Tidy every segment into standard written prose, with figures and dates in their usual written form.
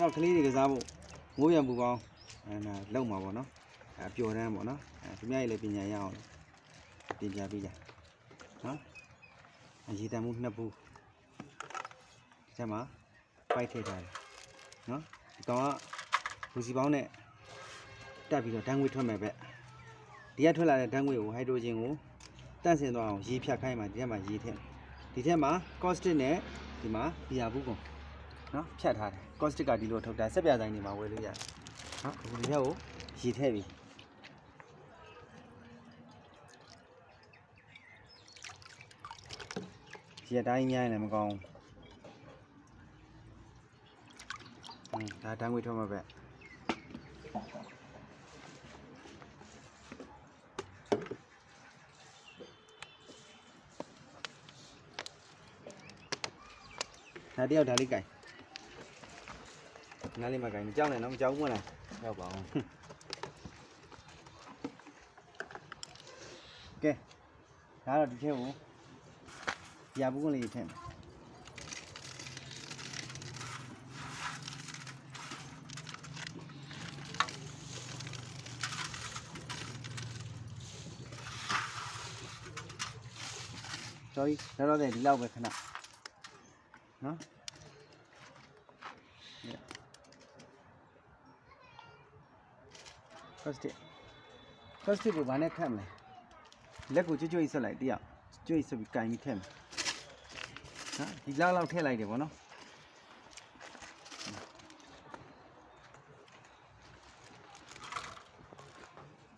တော့ကလေးတွေကစားဖို့မိုးရံပူပေါင်းလောက်မှာပေါ့နော်ပျော်တန်းပေါ့နော်သူများကြီးလည်းပညာရအောင်တင်ပြပေးကြနော်ရေတံမှုနှစ်ဘူးဒီချက်မှာပိုက်ထည့်ထားတယ်နော်ဒီကောင်ကဘူစီပေါင်းနဲ့တက်ပြီးတော့ဓာတ်ငွေထွက်မယ်ပဲဒီကထွက်လာတဲ့ဓာတ်ငွေကိုဟိုက်ဒရိုဂျင်ကိုတန့်စင်သွားအောင်ရေဖြတ်ခိုင်းမှဒီထဲမှာရေထည့်ဒီထဲမှာ caustic နဲ့ဒီမှာဘီယာဘူးကုန်နော်ဖြတ်ထားတယ် caustic ကဒီလိုထုတ်တာစက်ပြဆိုင်တွေမှာဝယ်လို့ရတယ်နော်အခုဒီထဲကိုရေထည့်ပြီရေတိုင်းညိုင်းလည်းမကောင်းဘူးဒါဓာတ်ငွေထွက်မှာပဲဒါတယောက်ဒါလေးကြိုင်နားလေးမကြိုင်မကြောက်နဲ့နော်မကြောက်ဘူးမလားကြောက်ပါအောင်ကဲဒါတော့ဒီထဲကိုရာဘူးကလေးထည့်မယ်sorry တော့ဒီလောက်ပဲခဏနော်causticကိုဘာနဲ့ခတ်မလဲလက်ကိုကြွတ်ဆက်လိုက်တရားကြွတ်ဆက်ပြီးကင်ပြီးထည့်မယ်နော်ဒီလောက်ထည့်လိုက်တယ်ဗောနော်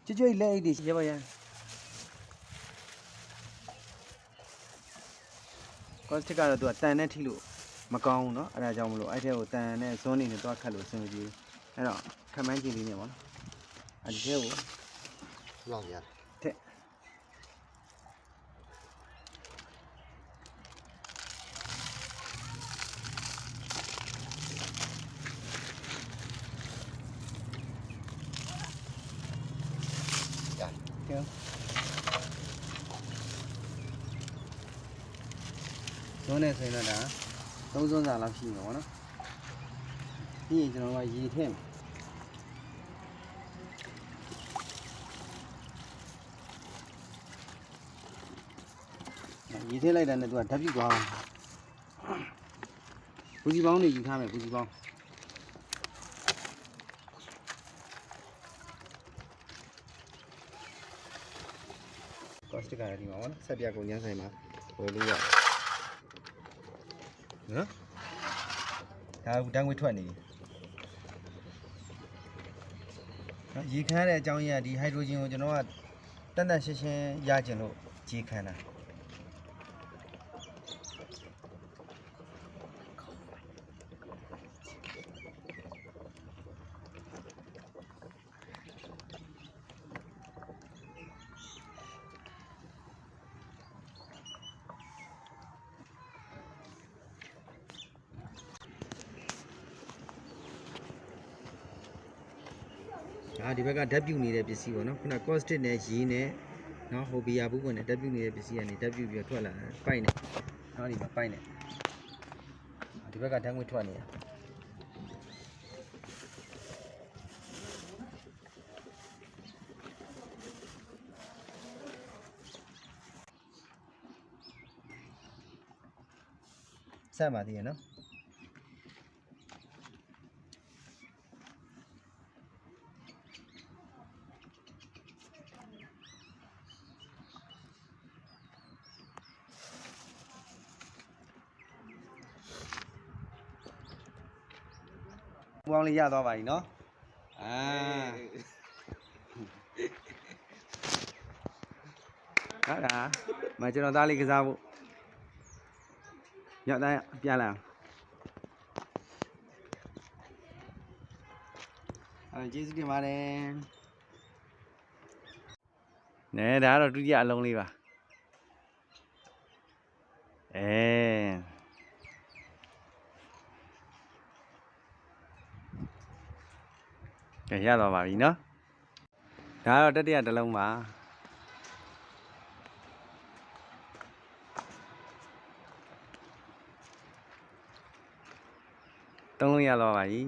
ကြွတ်လက်အိတ်တွေရပါရcaustic ကတော့သူကတန်နဲ့ထိလို့မကောင်းဘူးเนาะအဲ့ဒါကြောင့်မလို့အဲ့ထဲကိုတန်နဲ့ဇွန်းနေနဲ့တွားခတ်လို့အဆင်မပြေဘူးအဲ့တော့ခမန်းကြည့်လေးနဲ့ပေါ့နော်အဲ့ဒီထဲကိုလောက်ရတဲ့ကဲဇွန်းနဲ့ဆိုရင်တော့ဒါသုံးစွန်းစာလောက်ရှိမှာပေါ့နော်ပြီးရင်ကျွန်တော်ကရေထည့်ရေထည့်လိုက်တဲ့နဲ့သူကဓာတ်ပြုတ်သွားဘူးစီပေါင်းတွေယူထားမယ်ဘူးစီပေါင်းcaustic ကလည်းဒီမှာပေါ့နော်ဆက်ပြကုန်ညမ်းဆိုင်မှာဝယ်လို့ရနော်ဒါကဓာတ်ငွေထွက်နေပြီနော်ရေခမ်းတဲ့အကြောင်းရင်းကဒီဟိုက်ဒရိုဂျင်ကိုကျွန်တော်ကတန်တန်ရှင်းရှင်းရကျင်လို့ရေခမ်းတာဒီဘက်ကဓာတ်ပြုတ်နေတဲ့ပစ္စည်းပေါ့နော်ခုန caustic နဲ့ရေနဲ့နော်ဟိုဘီယာဘူးကွနဲ့ဓာတ်ပြုတ်နေတဲ့ပစ္စည်းကနေဓာတ်ပြုတ်ပြီးတော့ထွက်လာတယ်ပိုက်နေနော်ဒီမှာပိုက်နေဒီဘက်ကဓာတ်ငွေထွက်နေတာဆက်ပါသေးရနော်ပေါင်းလေးရသွားပါပြီနော်ဟုတ်လားမကျွန်တော်သားလေးကစားဖို့ညသားပြလာအောင်ကျေးဇူးတင်ပါတယ်နဲဒါကတော့ဒုတိယအလုံးလေးပါကဲရတော့ပါပြီနော်ဒါတော့တတိယတစ်လုံးပါသုံးလုံးရတော့ပါပြီ